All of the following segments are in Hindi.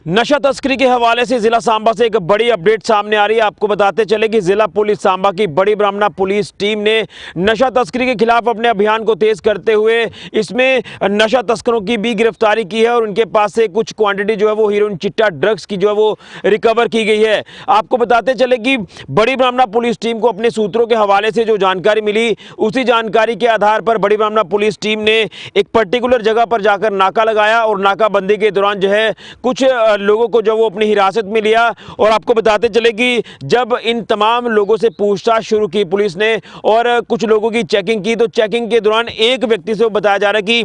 नशा तस्करी के हवाले से जिला सांबा से एक बड़ी अपडेट सामने आ रही है। आपको बताते चले कि जिला पुलिस सांबा की बड़ी ब्राह्मणा पुलिस टीम ने नशा तस्करी के खिलाफ अपने अभियान को तेज करते हुए इसमें नशा तस्करों की भी गिरफ्तारी की है और उनके पास से कुछ क्वांटिटी जो है वो हीरोइन चिट्टा ड्रग्स की जो है वो रिकवर की गई है। आपको बताते चले कि बड़ी ब्राह्मणा पुलिस टीम को अपने सूत्रों के हवाले से जो जानकारी मिली, उसी जानकारी के आधार पर बड़ी ब्राह्मणा पुलिस टीम ने एक पर्टिकुलर जगह पर जाकर नाका लगाया और नाकाबंदी के दौरान जो है कुछ लोगों को जो वो अपनी हिरासत में लिया। और आपको बताते चले कि जब इन तमाम लोगों से पूछताछ शुरू की पुलिस ने और कुछ लोगों की चेकिंग की, तो चेकिंग के दौरान एक व्यक्ति से वो बताया जा रहा है कि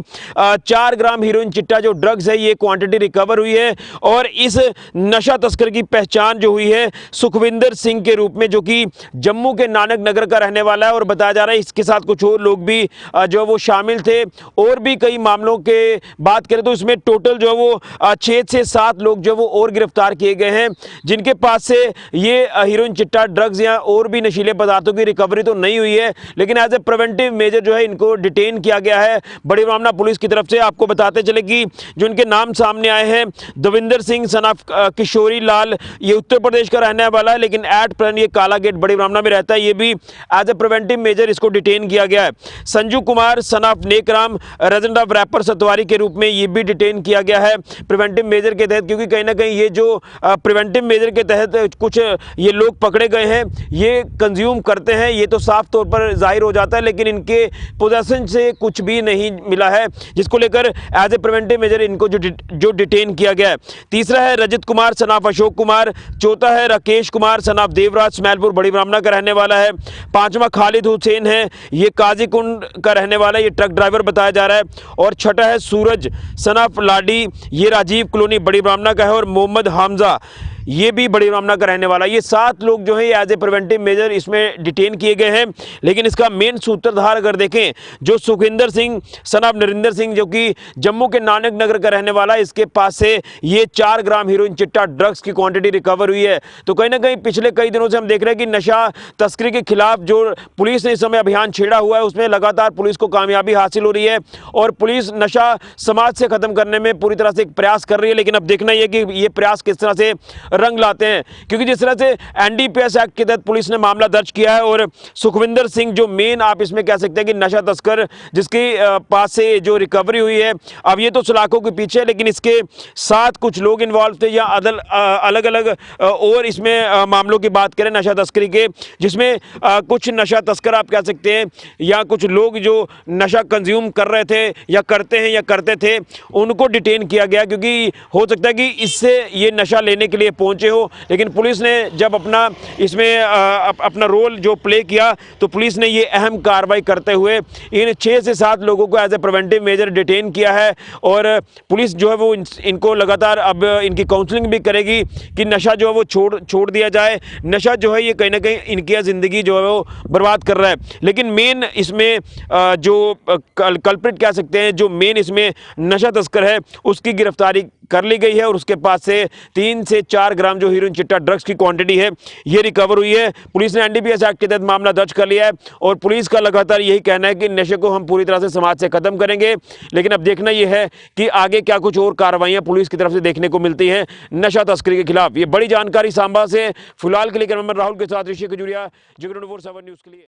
4 ग्राम हीरोइन चिट्टा जो ड्रग्स है ये क्वांटिटी रिकवर हुई है। और इस नशा तस्कर की पहचान जो हुई है सुखविंदर सिंह के रूप में, जो कि जम्मू के नानक नगर का रहने वाला है। और बताया जा रहा है इसके साथ कुछ और लोग भी जो वो शामिल थे। और भी कई मामलों के बात करें तो इसमें टोटल जो वो 6 से 7 लोग जो वो और गिरफ्तार किए गए हैं, जिनके पास से ये हीरोइन चिट्टा ड्रग्स या और भी नशीले पदार्थों की रिकवरी तो नहीं हुई है, लेकिन एज ए प्रिवेंटिव मेजर जो है इनको डिटेन किया गया है बड़ी ब्राह्मणा पुलिस की तरफ से। आपको बताते चले कि जो इनके नाम सामने आए हैं, दविंदर सिंह सन ऑफ किशोरी लाल, ये उत्तर प्रदेश का रहने वाला है, लेकिन एट प्रेजेंट ये काला गेट बड़ी ब्राह्मणा में रहता है। ये भी एज ए प्रिवेंटिव मेजर इसको डिटेन किया गया है। Sanju Kumar son of Nekram resident of Raipur Satwari के रूप में ये भी डिटेन किया गया है प्रिवेंटिव मेजर के तहत, क्योंकि कहीं ना कहीं ये जो प्रिवेंटिव मेजर के तहत कुछ ये लोग पकड़े गए हैं, ये कंज्यूम करते हैं, ये तो साफ तौर पर जाहिर हो जाता है, लेकिन इनके पोजेशन से कुछ भी नहीं मिला है, जिसको लेकर एज ए प्रिवेंटिव मेजर इनको जो डिटेन किया गया है। तीसरा है रजत कुमार सन ऑफ अशोक कुमार, चौथा है राकेश कुमार सन ऑफ देवराज स्मैलपुर बड़ी ब्राह्मणा का रहने वाला है, पांचवा खालिद हुसैन है, ये काजीकुंड का रहने वाला है, ये ट्रक ड्राइवर बताया जा रहा है। और छठा है सूरज सन ऑफ लाडी, ये राजीव कॉलोनी बड़ी ब्राह्मणा का है। और मोहम्मद हमजा, ये भी बड़ी ब्राह्मणा का रहने वाला। ये 7 लोग जो है एज ए प्रिवेंटिव मेजर इसमें डिटेन किए गए हैं। लेकिन इसका मेन सूत्रधार अगर देखें, जो सुखविंदर सिंह सन ऑफ नरिंदर सिंह, जो कि जम्मू के नानक नगर का रहने वाला है, इसके पास से ये 4 ग्राम हीरोइन चिट्टा ड्रग्स की क्वांटिटी रिकवर हुई है। तो कहीं ना कहीं पिछले कई दिनों से हम देख रहे हैं कि नशा तस्करी के खिलाफ जो पुलिस ने इस समय अभियान छेड़ा हुआ है, उसमें लगातार पुलिस को कामयाबी हासिल हो रही है और पुलिस नशा समाज से खत्म करने में पूरी तरह से एक प्रयास कर रही है। लेकिन अब देखना यह कि ये प्रयास किस तरह से रंग लाते हैं, क्योंकि जिस तरह से एनडीपीएस एक्ट के तहत पुलिस ने मामला दर्ज किया है और सुखविंदर सिंह जो मेन आप इसमें कह सकते हैं कि नशा तस्कर जिसके पास से जो रिकवरी हुई है, अब ये तो सलाखों के पीछे है, लेकिन इसके साथ कुछ लोग इन्वॉल्व थे या अलग अलग और इसमें मामलों की बात करें नशा तस्करी के, जिसमें कुछ नशा तस्कर आप कह सकते हैं या कुछ लोग जो नशा कंज्यूम कर रहे थे या करते हैं या करते थे, उनको डिटेन किया गया, क्योंकि हो सकता है कि इससे ये नशा लेने के लिए पहुंचे हो। लेकिन पुलिस ने जब अपना इसमें अपना रोल जो प्ले किया, तो पुलिस ने ये अहम कार्रवाई करते हुए इन 6 से 7 लोगों को as a preventive measure detain किया है। और पुलिस जो है वो इनको लगातार अब इनकी काउंसलिंग भी करेगी कि नशा जो है वो छोड़ दिया जाए। नशा जो है ये कहीं ना कहीं इनकी ज़िंदगी जो है वो बर्बाद कर रहा है। लेकिन मेन इसमें जो कल्प्रिट कह सकते हैं, जो मेन इसमें नशा तस्कर है, उसकी गिरफ्तारी कर ली गई है और उसके पास से 3 से 4 ग्राम जो हीरोइन चिट्टा ड्रग्स की क्वांटिटी है ये रिकवर हुई है। पुलिस ने एनडीपीएस एक्ट के तहत मामला दर्ज कर लिया है और पुलिस का लगातार यही कहना है कि नशे को हम पूरी तरह से समाज से खत्म करेंगे। लेकिन अब देखना यह है कि आगे क्या कुछ और कार्रवाइयां पुलिस की तरफ से देखने को मिलती हैं नशा तस्करी के खिलाफ। ये बड़ी जानकारी सांबा से फिलहाल के लिए कैमरामैन राहुल के साथ ऋषि खजूरिया, जिगर 24/7 न्यूज़ के लिए।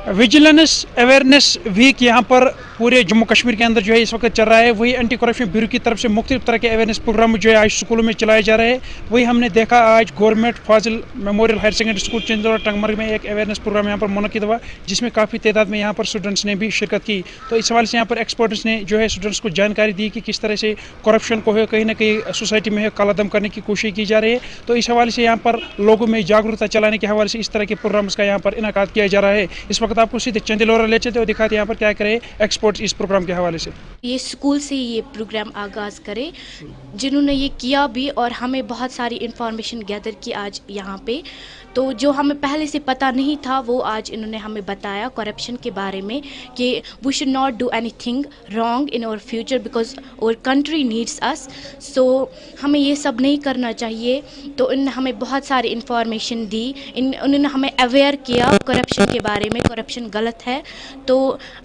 विजिलेंस अवेयरनेस वीक यहाँ पर पूरे जम्मू कश्मीर के अंदर जो है इस वक्त चल रहा है। वही एंटी करप्शन ब्यूरो की तरफ से मुख्तलिफ तरह के अवेयरनेस प्रोग्राम जो है आज स्कूलों में चलाए जा रहे हैं। वही हमने देखा आज government Fazil memorial higher secondary school Chindora Tangmarg में एक अवेयरनेस प्रोग्राम यहाँ पर मुनक़िद हुआ, जिसमें काफ़ी तादाद में यहाँ पर स्टूडेंट्स ने भी शिरकत की। तो इस हवाले से यहाँ पर एक्सपर्ट्स ने जो है स्टूडेंट्स को जानकारी दी कि किस तरह से करप्शन को है कहीं ना कहीं सोसाइटी में है कलादम करने की कोशिश की जा रही है। तो इस हवाले से यहाँ पर लोगों में जागरूकता चलाने के हवाले से इस तरह के प्रोग्राम्स का यहाँ पर इनेकाद किया जा रहा है। इस वक्त आपको सीधे चंदेलौरा ले चलते और दिखाते यहाँ पर क्या करे एक्सपर्ट्स इस प्रोग्राम के हवाले से। ये स्कूल से ये प्रोग्राम आगाज़ करे, जिन्होंने ये किया भी और हमें बहुत सारी इंफॉर्मेशन गैदर की आज यहाँ पे। तो जो हमें पहले से पता नहीं था वो आज इन्होंने हमें बताया करप्शन के बारे में कि we should not do anything wrong in our future because our country needs us. So हमें ये सब नहीं करना चाहिए। तो इन्होंने हमें बहुत सारी इंफॉर्मेशन दी, उन्होंने हमें अवेयर किया करप्शन के बारे में। करप्शन गलत है। तो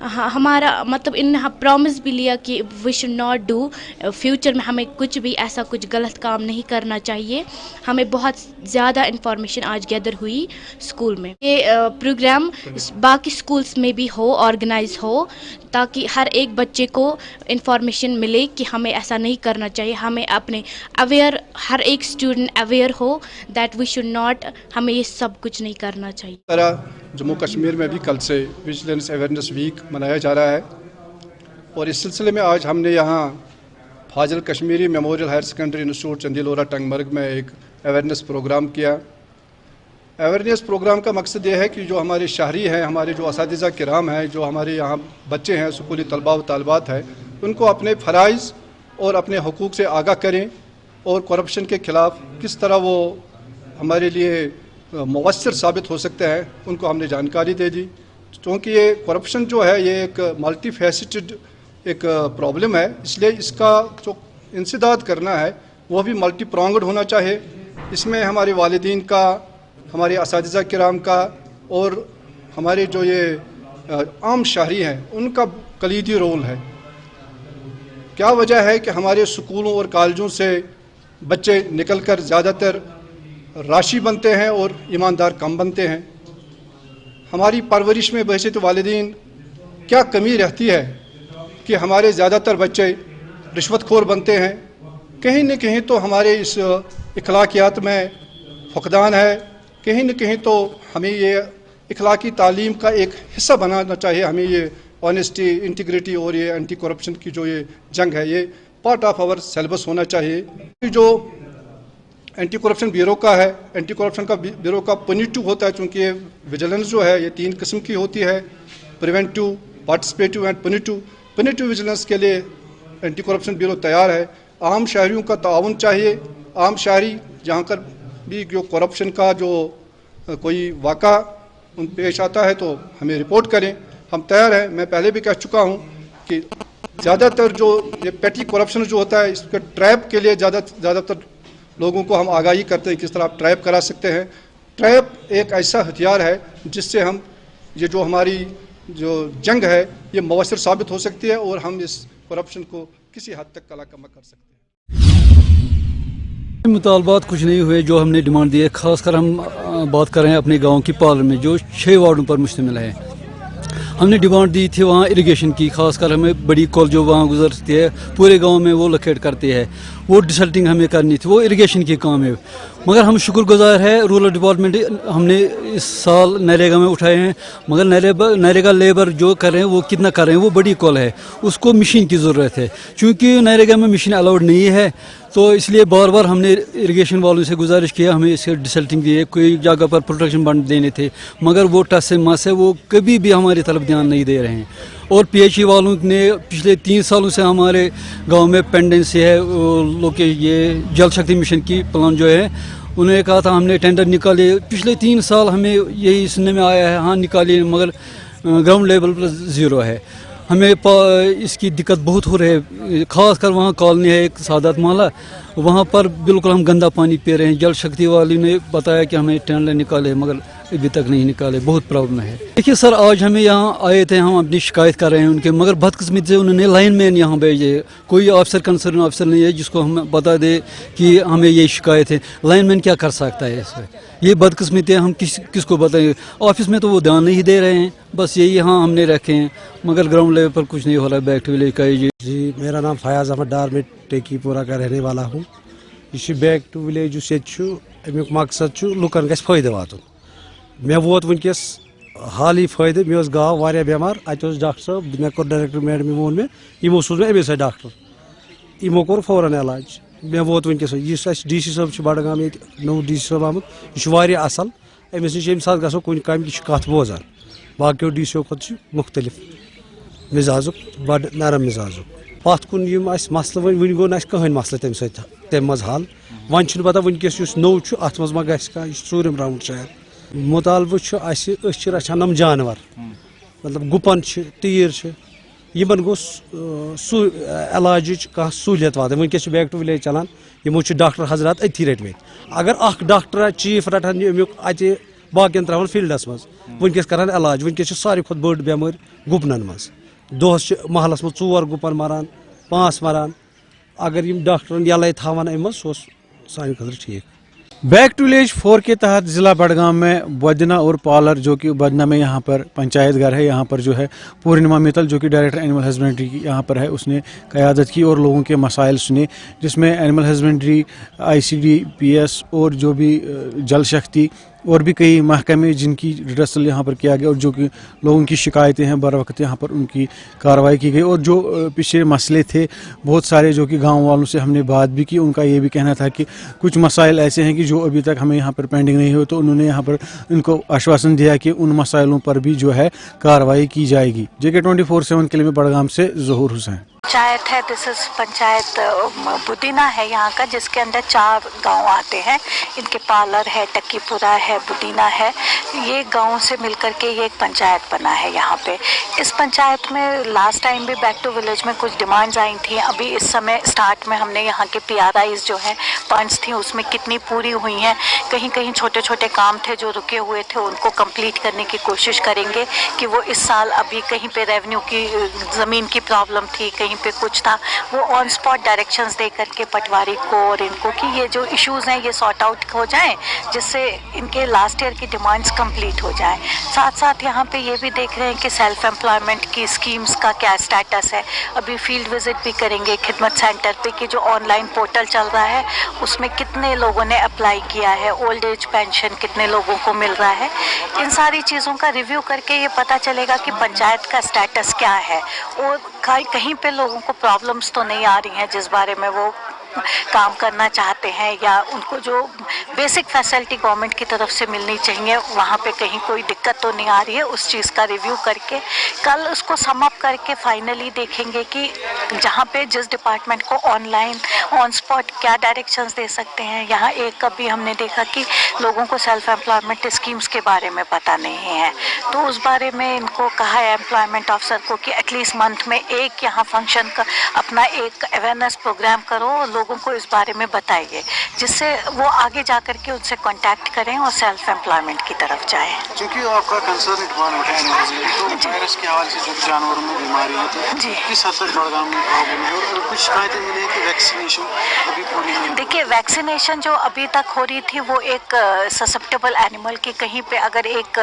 हमारा मतलब इन्होंने प्रॉमिस भी लिया कि we should not do, future में हमें कुछ भी ऐसा कुछ गलत काम नहीं करना चाहिए। हमें बहुत ज़्यादा इंफॉर्मेशन आज गैदर हुई स्कूल में। ये प्रोग्राम बाकी स्कूल्स में भी हो, ऑर्गेनाइज हो, ताकि हर एक बच्चे को इंफॉर्मेशन मिले कि हमें ऐसा नहीं करना चाहिए। हमें अपने अवेयर, हर एक स्टूडेंट अवेयर हो दैट वी शुड नॉट, हमें ये सब कुछ नहीं करना चाहिए। तरह जम्मू कश्मीर में भी कल से विजिलेंस अवेयरनेस वीक मनाया जा रहा है और इस सिलसिले में आज हमने यहाँ Fazil Kashmiri memorial higher secondary institute Chandilora Tangmarg में एक अवेयरनेस प्रोग्राम किया। अवेयरनेस प्रोग्राम का मकसद ये है कि जो हमारे शहरी हैं, हमारे जो असातिज़ा किराम हैं, जो हमारे यहाँ बच्चे हैं, स्कूली तलबा व तालिबात हैं, उनको अपने फ़राइज़ और अपने हुकूक से आगाह करें और करप्शन के ख़िलाफ़ किस तरह वो हमारे लिए मुअस्सर साबित हो सकते हैं, उनको हमने जानकारी दे दी। क्योंकि ये करप्शन जो है ये एक मल्टी फैसेटेड एक प्रॉब्लम है, इसलिए इसका जो इंसदाद करना है वो भी मल्टी प्रॉन्गड होना चाहिए। इसमें हमारे वालिदीन का, हमारे असातिज़ा किराम का और हमारे जो ये आम शहरी हैं उनका कलीदी रोल है। क्या वजह है कि हमारे स्कूलों और कॉलेजों से बच्चे निकलकर ज़्यादातर राशि बनते हैं और ईमानदार कम बनते हैं। हमारी परवरिश में बहैसियत वालिदीन क्या कमी रहती है कि हमारे ज़्यादातर बच्चे रिश्वतखोर बनते हैं। कहीं न कहीं तो हमारे इस इखलाकियात में फुकदान है, कहीं न कहीं तो हमें ये इखलाकी तालीम का एक हिस्सा बनाना चाहिए। हमें ये ऑनेस्टी, इंटीग्रिटी और ये एंटी करप्शन की जो ये जंग है, ये पार्ट ऑफ आवर सिलेबस होना चाहिए। जो एंटी करप्शन ब्यूरो का है, एंटी करप्शन का ब्यूरो का पनिटिव होता है, चूँकि ये विजिलेंस जो है ये 3 किस्म की होती है, प्रिवेंटिव, पार्टिसिपेटिव एंड पनिटिव। पनिटिव विजिलेंस के लिए एंटी करप्शन ब्यूरो तैयार है। आम शहरियों का ताउन चाहिए। आम शहरी जहाँ कर भी जो करप्शन का जो कोई वाक़ा उन पेश आता है तो हमें रिपोर्ट करें, हम तैयार हैं। मैं पहले भी कह चुका हूँ कि ज़्यादातर जो ये पेटी करप्शन जो होता है, इसके ट्रैप के लिए ज़्यादातर लोगों को हम आगाही करते हैं किस तरह आप ट्रैप करा सकते हैं। ट्रैप एक ऐसा हथियार है जिससे हम ये जो हमारी जो जंग है ये मुअस्सर साबित हो सकती है और हम इस करप्शन को किसी हद तक कला कम कर सकते हैं। मुतालबात कुछ नहीं हुए जो हमने डिमांड दी है। खासकर हम बात कर रहे हैं अपने गांव की पार्लियामेंट में जो 6 वार्डों पर मुश्तमिल है। हमने डिमांड दी थी वहाँ इरिगेशन की, खासकर हमें बड़ी कॉल जो वहाँ गुजरती है पूरे गांव में वो लोकेट करती है, वो डिसल्टिंग हमें करनी थी, वो इरिगेशन की काम है। मगर हम शुक्रगुजार है रूरल डिपार्टमेंट, हमने इस साल नरेगा में उठाए हैं, मगर नरेगा लेबर जो कर रहे हैं वो कितना कर रहे हैं वो बड़ी कॉल है, उसको मशीन की ज़रूरत है। चूँकि नरेगा में मशीन अलाउड नहीं है तो इसलिए बार बार हमने इरिगेशन वालों से गुजारिश किया, हमें इसके डिसल्टिंग दिए, कोई जगह पर प्रोटेक्शन बंड देने थे, मगर वो टस से मस है, वो कभी भी हमारी तरफ ध्यान नहीं दे रहे हैं। और PHE वालों ने पिछले 3 सालों से हमारे गांव में पेंडेंसी है लोग के ये जल शक्ति मिशन की प्लान जो है, उन्होंने कहा था हमने टेंडर निकाले, पिछले 3 साल हमें यही सुनने में आया है हाँ निकालिए, मगर ग्राउंड लेवल पर ज़ीरो है। हमें इसकी दिक्कत बहुत हो रही है। खासकर वहाँ कॉलोनी है एक सादात माला, वहाँ पर बिल्कुल हम गंदा पानी पी रहे हैं। जल शक्ति वाली ने बताया कि हमें टेंडर निकाले, मगर अभी तक नहीं निकाले, बहुत प्रॉब्लम है। देखिए सर, आज हमें यहाँ आए थे, हम अपनी शिकायत कर रहे हैं उनके, मगर बदकिस्मती से उन्होंने लाइनमैन यहाँ भेजे। कोई ऑफिसर कंसर्न ऑफिसर नहीं है जिसको हम बता दे कि हमें ये शिकायत है। लाइनमैन क्या कर सकता है इसमें? ये बदकिस्मती है, हम किसको बताएंगे? ऑफिस में तो वो ध्यान नहीं दे रहे हैं, बस यही हाँ हमने रखे हैं, मगर ग्राउंड लेवल पर कुछ नहीं हो रहा है। बैक टू विलेज का जी, मेरा नाम फयाज अहमद डार, में टेकीपुरा का रहने वाला हूँ। यह बैक टू विलेज अमुक मकसद लुकन गस फायदे वातुन। मे वोत वनकस हाल ही फायदे, मे गाँव वारिया बेमार, अत डॉक्टर साहब, मे कोर डायरेक्टर मैडम वोन मे, यमो सोज मे अमे डॉक्टर, यमो कोर फौरन इलाज। मे वोत वनकस यह DC साहब बडगाम ये नौ DC साहब आमुत, यह असल, अमिस नश साथ गो कुन कम कत बोजान, बाकी DCO खुद मुख्तलिफ मिजाजुक, बड़ नरम मिजाजुक। पत कुन मसल वन गो ना कहें मसल तम मज हल, वन पता वनकस नौ अत मज मा गूरम राउंड शायद। मुतालबु रचान नम जानवर, मतलब गुपन तीर यमन गोस इलाज कह सहूलियत वात। वनकस बैक टू विलेज चलान, यमो डॉक्टर हजरात अथी रटमें। अगर अख डॉक्टर चीफ रटान अमुक अत बाकियन त्रावन फील्डस मज वनकस करान इलाज वनकस सारी खुद बड़ बेमार गुपनन मज दोहस महलस मज 4 गुपन मरान 5 मरान अगर यम डॉक्टरन यलै थावन अम सानि खतर ठीक। बैक टू विलेज 4 के तहत ज़िला बडगाम में बजना और पालर जो कि बजना में यहाँ पर पंचायत घर है, यहाँ पर जो है पूर्णिमा मित्तल जो कि डायरेक्टर एनिमल हस्बेंड्री की यहाँ पर है, उसने क़यादत की और लोगों के मसाइल सुने, जिसमें एनिमल हस्बेंड्री, ICDPS और जो भी जल शक्ति और भी कई महकमे जिनकी रिहर्सल यहाँ पर किया गया और जो कि लोगों की शिकायतें हैं बर वक्त यहाँ पर उनकी कार्रवाई की गई। और जो पिछले मसले थे बहुत सारे जो कि गांव वालों से हमने बात भी की, उनका ये भी कहना था कि कुछ मसाइल ऐसे हैं कि जो अभी तक हमें यहाँ पर पेंडिंग नहीं हुए, तो उन्होंने यहाँ पर इनको आश्वासन दिया कि उन मसाइलों पर भी जो है कार्रवाई की जाएगी। JK 24/7 के लिए बडगाम से ज़हूर हुसैन। पंचायत है, दिस इज पंचायत बुदीना है यहाँ का, जिसके अंदर 4 गांव आते हैं। इनके पालर है, टक्कीपुरा है, बुदीना है, ये गांव से मिलकर के ये एक पंचायत बना है यहाँ पे। इस पंचायत में लास्ट टाइम भी बैक टू विलेज में कुछ डिमांड्स आई थी। अभी इस समय स्टार्ट में हमने यहाँ के PRIs जो हैं पॉइंट्स थी उसमें कितनी पूरी हुई हैं, कहीं कहीं छोटे छोटे काम थे जो रुके हुए थे उनको कंप्लीट करने की कोशिश करेंगे कि वो इस साल। अभी कहीं पे रेवेन्यू की ज़मीन की प्रॉब्लम थी, कहीं पे कुछ था, वो ऑन स्पॉट डायरेक्शंस दे करके पटवारी को और इनको कि ये जो इश्यूज हैं ये सॉर्ट आउट हो जाएं, जिससे इनके लास्ट ईयर की डिमांड्स कंप्लीट हो जाएं। साथ साथ यहाँ पे ये भी देख रहे हैं कि सेल्फ एम्प्लॉयमेंट की स्कीम्स का क्या स्टेटस है। अभी फील्ड विजिट भी करेंगे खिदमत सेंटर पे कि जो ऑनलाइन पोर्टल चल रहा है उसमें कितने लोगों ने अप्लाई किया है, ओल्ड एज पेंशन कितने लोगों को मिल रहा है। इन सारी चीज़ों का रिव्यू करके ये पता चलेगा कि पंचायत का स्टेटस क्या है और कहीं पे लोगों को प्रॉब्लम्स तो नहीं आ रही हैं जिस बारे में वो काम करना चाहते हैं, या उनको जो बेसिक फैसिलिटी गवर्नमेंट की तरफ से मिलनी चाहिए वहाँ पे कहीं कोई दिक्कत तो नहीं आ रही है। उस चीज़ का रिव्यू करके कल उसको सम अप करके फाइनली देखेंगे कि जहाँ पे जिस डिपार्टमेंट को ऑनलाइन ऑन स्पॉट क्या डायरेक्शंस दे सकते हैं। यहाँ एक कभी हमने देखा कि लोगों को सेल्फ एम्प्लॉयमेंट स्कीम्स के बारे में पता नहीं है, तो उस बारे में इनको कहा है एम्प्लॉयमेंट ऑफिसर को कि एटलीस्ट मंथ में एक यहाँ फंक्शन का अपना एक अवेयरनेस प्रोग्राम करो, लोगों को इस बारे में बताइए, जिससे वो आगे जा कर के उनसे कांटेक्ट करें और सेल्फ एम्प्लॉयमेंट की तरफ जाएं। क्योंकि आपका कंसर्न तो वायरस के हवाले से जो जानवरों में बीमारी है तो किस हद तक बडगाम में प्रॉब्लम है और कुछ शिकायतें मिली कि वैक्सीनेशन अभी पूरी नहीं। देखिए, वैक्सीनेशन जो अभी तक हो रही थी वो एक ससेप्टेबल एनिमल की कहीं पे अगर एक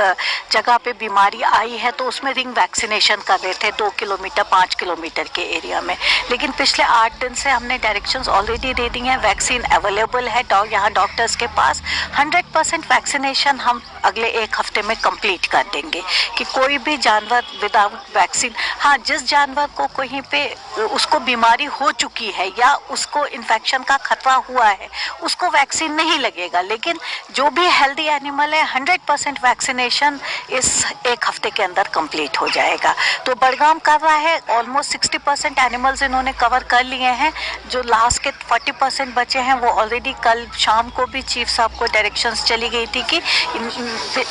जगह पे बीमारी आई है तो उसमें रिंग वैक्सीनेशन कर रहे थे 2 किलोमीटर 5 किलोमीटर के एरिया में। लेकिन पिछले 8 दिन से हमने डायरेक्शंस ऑलरेडी दे दी हैं, वैक्सीन अवेलेबल है यहाँ डॉक्टर्स के पास। 100% वैक्सीनेशन हम अगले 1 हफ्ते में कंप्लीट कर देंगे कि कोई भी जानवर विदाउट वैक्सीन, हाँ जिस जानवर को कहीं पे उसको बीमारी हो चुकी है या उसको इन्फेक्शन का खतरा हुआ है उसको वैक्सीन नहीं लगेगा, लेकिन जो भी हेल्दी एनिमल है 100% वैक्सीनेशन इस 1 हफ्ते के अंदर कंप्लीट हो जाएगा। तो बडगाम कर रहा है, ऑलमोस्ट 60% एनिमल्स इन्होंने कवर कर लिए हैं। जो लास्ट के 40% बचे हैं वो ऑलरेडी कल शाम को भी चीफ साहब को डायरेक्शंस चली गई थी कि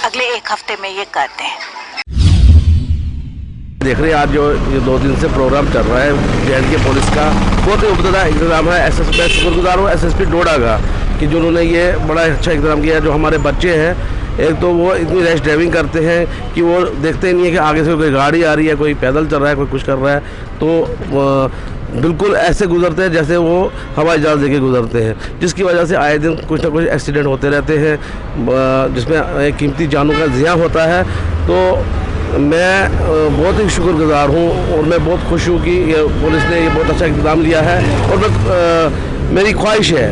अगले 1 हफ्ते में ये कर दें। देख रहे हैं आज जो ये 2 दिन से प्रोग्राम चल रहा है JNK पुलिस का, बहुत ही उम्दा इंतजाम है। मैं शुक्रगुजार हूँ SSP डोडा का कि जिन्होंने ये बड़ा अच्छा इंतजाम किया। जो हमारे बच्चे हैं, एक तो वो इतनी रैश ड्राइविंग करते हैं कि वो देखते ही नहीं है कि आगे से कोई गाड़ी आ रही है, कोई पैदल चल रहा है, कोई कुछ कर रहा है, तो बिल्कुल ऐसे गुजरते हैं जैसे वो हवाई जहाज़ लेके गुजरते हैं, जिसकी वजह से आए दिन कुछ ना कुछ एक्सीडेंट होते रहते हैं, जिसमें कीमती जानों का ज़िया होता है। तो मैं बहुत ही शुक्रगुजार हूँ और मैं बहुत खुश हूँ कि ये पुलिस ने ये बहुत अच्छा इंतज़ाम लिया है। और मेरी ख्वाहिश है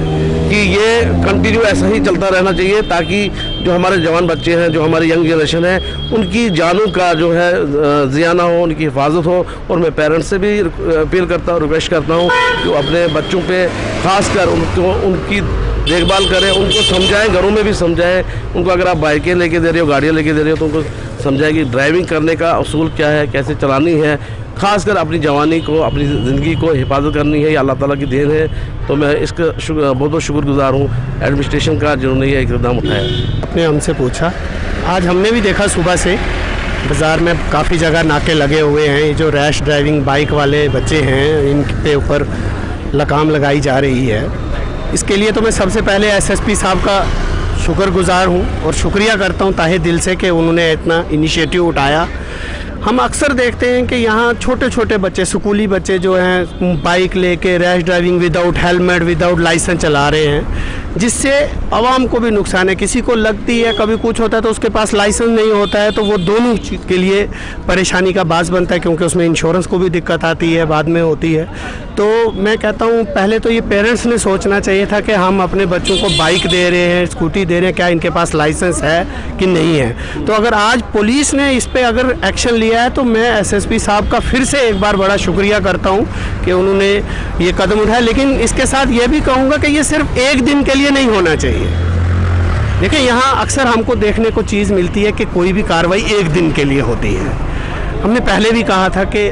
कि ये कंटिन्यू ऐसा ही चलता रहना चाहिए ताकि जो हमारे जवान बच्चे हैं, जो हमारी यंग जनरेशन है, उनकी जानों का जो है ज़िया ना हो, उनकी हिफाजत हो। और मैं पेरेंट्स से भी अपील करता हूँ, रिक्वेस्ट करता हूँ कि वो अपने बच्चों पे ख़ासकर उनकी देखभाल करें, उनको समझाएं, घरों में भी समझाएं उनको। अगर आप बाइकें लेके दे रहे हो, गाड़ियाँ लेके दे रहे हो, तो उनको समझाएं कि ड्राइविंग करने का असूल क्या है, कैसे चलानी है, खासकर अपनी जवानी को, अपनी ज़िंदगी को हिफाजत करनी है, ये अल्लाह ताला की देन है। तो मैं इसका बहुत बहुत शुक्रगुजार हूँ एडमिनिस्ट्रेशन का जिन्होंने ये इक़दाम उठाया। अपने हमसे पूछा, आज हमने भी देखा सुबह से बाज़ार में काफ़ी जगह नाके लगे हुए हैं। ये जो रैश ड्राइविंग बाइक वाले बच्चे हैं इन पे ऊपर लगाम लगाई जा रही है। इसके लिए तो मैं सबसे पहले SSP साहब का शुक्रगुजार हूँ और शुक्रिया करता हूँ ताहे दिल से कि उन्होंने इतना इनिशिएटिव उठाया। हम अक्सर देखते हैं कि यहाँ छोटे छोटे बच्चे, स्कूली बच्चे जो हैं बाइक लेके rash driving without helmet, without license चला रहे हैं, जिससे आवाम को भी नुकसान है। किसी को लगती है, कभी कुछ होता है तो उसके पास लाइसेंस नहीं होता है, तो वो दोनों चीज़ के लिए परेशानी का बास बनता है, क्योंकि उसमें इंश्योरेंस को भी दिक्कत आती है, बाद में होती है। तो मैं कहता हूँ पहले तो ये पेरेंट्स ने सोचना चाहिए था कि हम अपने बच्चों को बाइक दे रहे हैं, स्कूटी दे रहे हैं, क्या इनके पास लाइसेंस है कि नहीं है। तो अगर आज पुलिस ने इस पर अगर एक्शन लिया है तो मैं एसएसपी साहब का फिर से एक बार बड़ा शुक्रिया करता हूँ कि उन्होंने ये कदम उठाया। लेकिन इसके साथ ये भी कहूँगा कि ये सिर्फ एक दिन के लिए नहीं होना चाहिए। देखिए, यहाँ अक्सर हमको देखने को चीज़ मिलती है कि कोई भी कार्रवाई एक दिन के लिए होती है। हमने पहले भी कहा था कि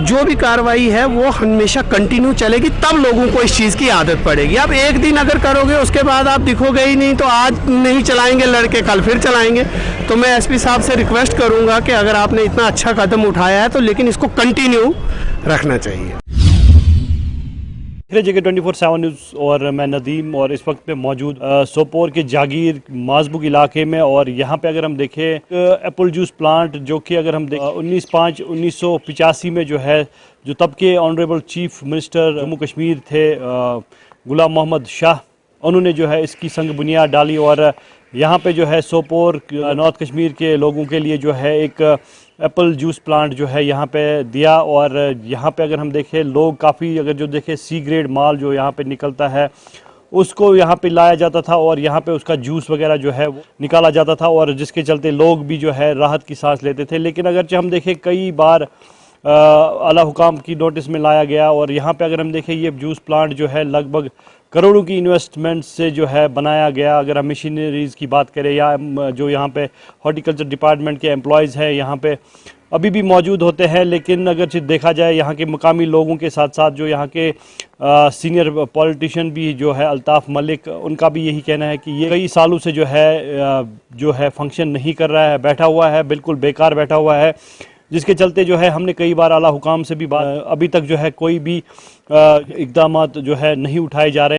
जो भी कार्रवाई है वो हमेशा कंटिन्यू चलेगी, तब लोगों को इस चीज़ की आदत पड़ेगी। अब एक दिन अगर करोगे उसके बाद आप दिखोगे ही नहीं, तो आज नहीं चलाएंगे लड़के, कल फिर चलाएंगे। तो मैं एसपी साहब से रिक्वेस्ट करूंगा कि अगर आपने इतना अच्छा कदम उठाया है तो लेकिन इसको कंटिन्यू रखना चाहिए। जगह 24/7 न्यूज़ और मैं नदीम, और इस वक्त पे मौजूद सोपोर के जागीर माजबुग इलाके में। और यहाँ पे अगर हम देखें एप्पल जूस प्लांट, जो कि अगर हम 19/5/1985 में जो है, जो तब के honourable chief minister Jammu Kashmir थे गुलाम मोहम्मद शाह, उन्होंने जो है इसकी संग बुनियाद डाली। और यहाँ पे जो है सोपोर नॉर्थ कश्मीर के लोगों के लिए जो है एक एप्पल जूस प्लांट जो है यहाँ पे दिया। और यहाँ पे अगर हम देखें लोग काफ़ी, अगर जो देखें सी ग्रेड माल जो यहाँ पे निकलता है उसको यहाँ पे लाया जाता था और यहाँ पे उसका जूस वगैरह जो है वो निकाला जाता था, और जिसके चलते लोग भी जो है राहत की सांस लेते थे। लेकिन अगरचे हम देखें कई बार आला हुकाम की नोटिस में लाया गया, और यहाँ पे अगर हम देखें ये जूस प्लांट जो है लगभग करोड़ों की इन्वेस्टमेंट से जो है बनाया गया। अगर हम मशीनरीज़ की बात करें या जो यहाँ पे हॉर्टिकल्चर डिपार्टमेंट के एम्प्लॉयज़ हैं यहाँ पे अभी भी मौजूद होते हैं। लेकिन अगर देखा जाए यहाँ के मुकामी लोगों के साथ साथ जो यहाँ के सीनियर पॉलिटिशियन भी जो है अल्ताफ़ मलिक, उनका भी यही कहना है कि ये कई सालों से जो है फंक्शन नहीं कर रहा है, बैठा हुआ है, बिल्कुल बेकार बैठा हुआ है, जिसके चलते जो है हमने कई बार आला हुकाम से भी अभी तक जो है कोई भी इक़दाम जो है नहीं उठाए जा रहे।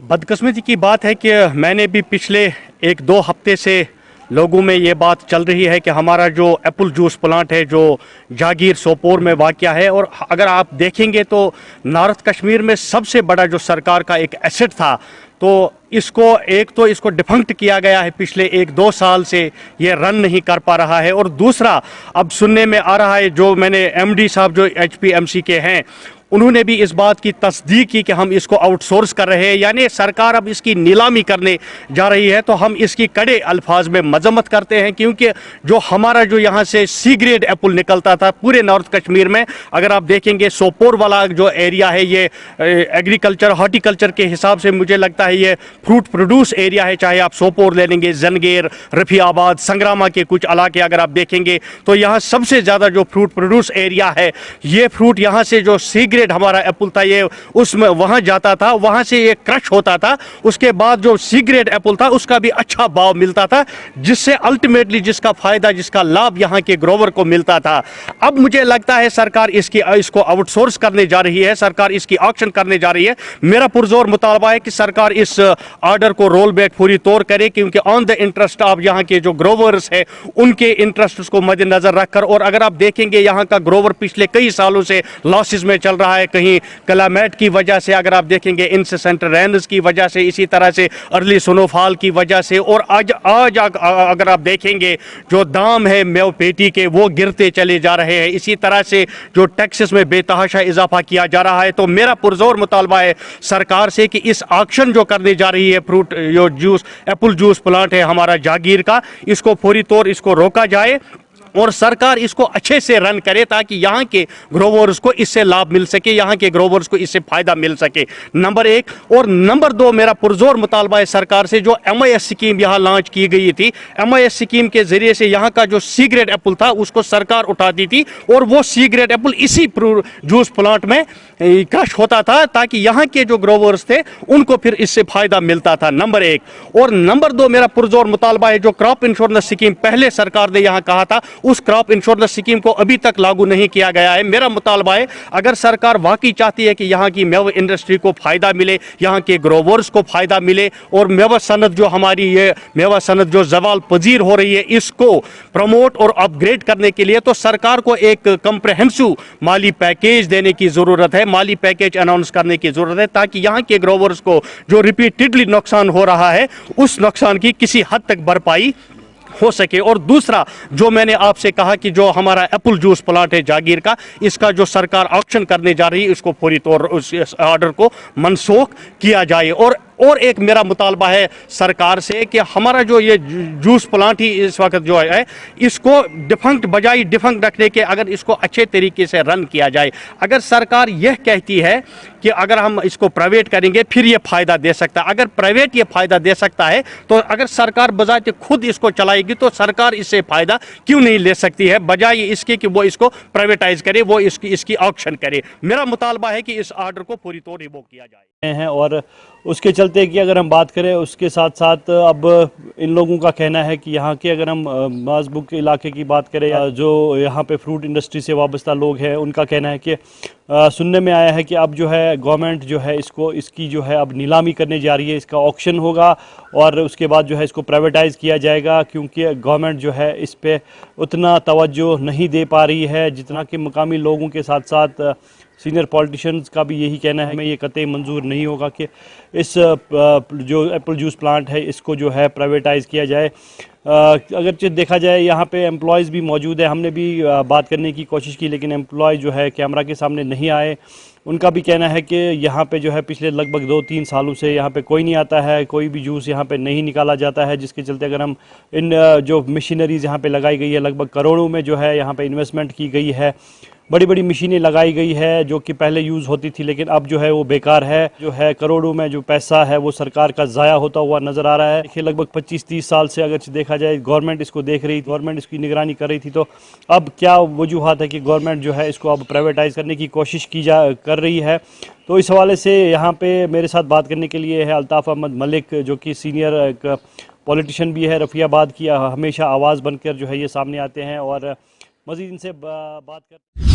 बदकिस्मती की बात है कि मैंने भी पिछले 1-2 हफ्ते से लोगों में ये बात चल रही है कि हमारा जो एप्पल जूस प्लांट है जो जागीर सोपोर में वाक़या है, और अगर आप देखेंगे तो नॉर्थ कश्मीर में सबसे बड़ा जो सरकार का एक एसेट था, तो इसको डिफंक्ट किया गया है। पिछले 1-2 साल से ये रन नहीं कर पा रहा है। और दूसरा, अब सुनने में आ रहा है, जो मैंने एमडी साहब जो HPMC के हैं उन्होंने भी इस बात की तस्दीक की कि हम इसको आउटसोर्स कर रहे हैं, यानी सरकार अब इसकी नीलामी करने जा रही है। तो हम इसकी कड़े अल्फाज में मजम्मत करते हैं, क्योंकि जो हमारा जो यहाँ से सी ग्रेड एप्पल निकलता था पूरे नॉर्थ कश्मीर में, अगर आप देखेंगे सोपोर वाला जो एरिया है ये एग्रीकल्चर हॉर्टिकल्चर के हिसाब से मुझे लगता है ये फ्रूट प्रोड्यूस एरिया है। चाहे आप सोपोर ले लेंगे, जंगेर, रफियाबाद, संग्रामा के कुछ इलाके अगर आप देखेंगे तो यहाँ सबसे ज़्यादा जो फ्रूट प्रोड्यूस एरिया है, ये फ्रूट यहाँ से जो सी हमारा एप्पल था ये उसमें वहां जाता था, वहां से ये क्रश होता था, उसके बाद जो सी ग्रेड एप्पल था उसका भी अच्छा भाव मिलता था, जिससे अल्टीमेटली जिसका फायदा, जिसका लाभ यहाँ के ग्रोवर को मिलता था। अब मुझे लगता है सरकार इसको आउटसोर्स करने जा रही है, सरकार इसकी ऑक्शन करने जा रही है। मेरा पुरजोर मुतालबा है कि सरकार इस ऑर्डर को रोल बैक पूरी तौर करे, क्योंकि ऑन द इंटरेस्ट ऑफ यहाँ के जो ग्रोवर्स है उनके इंटरेस्ट को मद्देनजर रखकर। और अगर आप देखेंगे यहाँ का ग्रोवर पिछले कई सालों से लॉसेस में चल रहा है, कहीं क्लाइमेट की वजह से, अगर आप देखेंगे इंसेसेंट रेन्स की वजह से, इसी तरह से अर्ली स्नोफॉल की वजह से, और आज अगर आप देखेंगे जो दाम है मेव पेटी के वो गिरते चले जा रहे हैं। इसी तरह से जो टैक्सेस में बेतहाशा इजाफा किया जा रहा है। तो मेरा पुरजोर मुतालबा है सरकार से कि इस ऑक्शन जो करने जा रही है फ्रूट जो जूस एप्पल जूस प्लांट है हमारा जागीर का, इसको फौरी तौर इसको रोका जाए और सरकार इसको अच्छे से रन करे, ताकि यहाँ के ग्रोवर्स को इससे लाभ मिल सके, यहाँ के ग्रोवर्स को इससे फ़ायदा मिल सके, नंबर 1। और नंबर 2, मेरा पुरजोर मुतालबा है सरकार से, जो MIS स्कीम यहाँ लॉन्च की गई थी, MIS स्कीम के ज़रिए से यहाँ का जो सी ग्रेड एप्पल था उसको सरकार उठाती थी, और वो सी ग्रेड एप्पल इसी जूस प्लांट में क्रश होता था, ताकि यहाँ के जो ग्रोवर्स थे उनको फिर इससे फ़ायदा मिलता था, नंबर 1। और नंबर 2, मेरा पुरजोर मुतालबा है जो क्रॉप इंश्योरेंस स्कीम पहले सरकार ने यहाँ कहा था उस क्रॉप इंश्योरेंस स्कीम को अभी तक लागू नहीं किया गया है। मेरा मुतालबा है, अगर सरकार वाकई चाहती है कि यहाँ की मेवा इंडस्ट्री को फ़ायदा मिले, यहाँ के ग्रोवर्स को फ़ायदा मिले और मेवा सनत जो हमारी ये मेवा सनत जो ज़वाल पजीर हो रही है इसको प्रमोट और अपग्रेड करने के लिए तो सरकार को एक कंप्रहेंसिव माली पैकेज देने की ज़रूरत है, माली पैकेज अनाउंस करने की ज़रूरत है, ताकि यहाँ के ग्रोवर्स को जो रिपीटेडली नुकसान हो रहा है उस नुकसान की किसी हद तक भरपाई हो सके। और दूसरा, जो मैंने आपसे कहा कि जो हमारा एप्पल जूस प्लांट है जागीर का, इसका जो सरकार ऑक्शन करने जा रही है इसको फौरी तौर उस ऑर्डर को मनसूख किया जाए। और एक मेरा मुतालबा है सरकार से कि हमारा जो ये जूस प्लांट ही इस वक्त जो है इसको डिफंक्ट बजाय डिफंक्ट रखने के अगर इसको अच्छे तरीके से रन किया जाए। अगर सरकार यह कहती है कि अगर हम इसको प्राइवेट करेंगे फिर ये फ़ायदा दे सकता है, अगर प्राइवेट ये फ़ायदा दे सकता है तो अगर सरकार बजाय खुद इसको चलाएगी तो सरकार इससे फ़ायदा क्यों नहीं ले सकती है, बजाय इसके कि वो इसको प्राइवेटाइज करे, वो इसकी ऑक्शन करे। मेरा मुतालबा है कि इस ऑर्डर को पूरी तौर रिवोक किया जाए हैं। और उसके चलते कि अगर हम बात करें उसके साथ साथ अब इन लोगों का कहना है कि यहाँ के अगर हम माजबुक इलाके की बात करें या जो यहाँ पे फ्रूट इंडस्ट्री से वाबस्ता लोग हैं उनका कहना है कि सुनने में आया है कि अब जो है गवर्नमेंट जो है इसकी जो है अब नीलामी करने जा रही है, इसका ऑक्शन होगा और उसके बाद जो है इसको प्राइवेटाइज़ किया जाएगा, क्योंकि गवर्नमेंट जो है इस पे उतना तवज्जो नहीं दे पा रही है जितना कि मकामी लोगों के साथ साथ सीनियर पॉलिटिशियंस का भी यही कहना है। हमें ये कतई मंजूर नहीं होगा कि इस जो एप्पल जूस प्लांट है इसको जो है प्राइवेटाइज़ किया जाए। अगर देखा जाए यहाँ पे एम्प्लॉयज़ भी मौजूद है, हमने भी बात करने की कोशिश की लेकिन एम्प्लॉय जो है कैमरा के सामने नहीं आए। उनका भी कहना है कि यहाँ पे जो है पिछले लगभग 2-3 सालों से यहाँ पे कोई नहीं आता है, कोई भी जूस यहाँ पे नहीं निकाला जाता है, जिसके चलते अगर हम इन जो मशीनरीज़ यहाँ पे लगाई गई है, लगभग करोड़ों में जो है यहाँ पे इन्वेस्टमेंट की गई है, बड़ी बड़ी मशीनें लगाई गई है जो कि पहले यूज़ होती थी लेकिन अब जो है वो बेकार है, जो है करोड़ों में जो पैसा है वो सरकार का ज़ाया होता हुआ नज़र आ रहा है। देखिए लगभग 25-30 साल से अगर देखा जाए गवर्नमेंट इसको देख रही थी, गवर्नमेंट इसकी निगरानी कर रही थी, तो अब क्या वजूहत है कि गवर्नमेंट जो है इसको अब प्राइवेटाइज़ करने की कोशिश कर रही है। तो इस हवाले से यहाँ पे मेरे साथ बात करने के लिए है अल्ताफ़ अहमद मलिक, जो कि सीनियर एक पॉलिटिशियन भी है, रफ़ियाबाद की हमेशा आवाज़ बनकर जो है ये सामने आते हैं और मज़ीद इनसे बात कर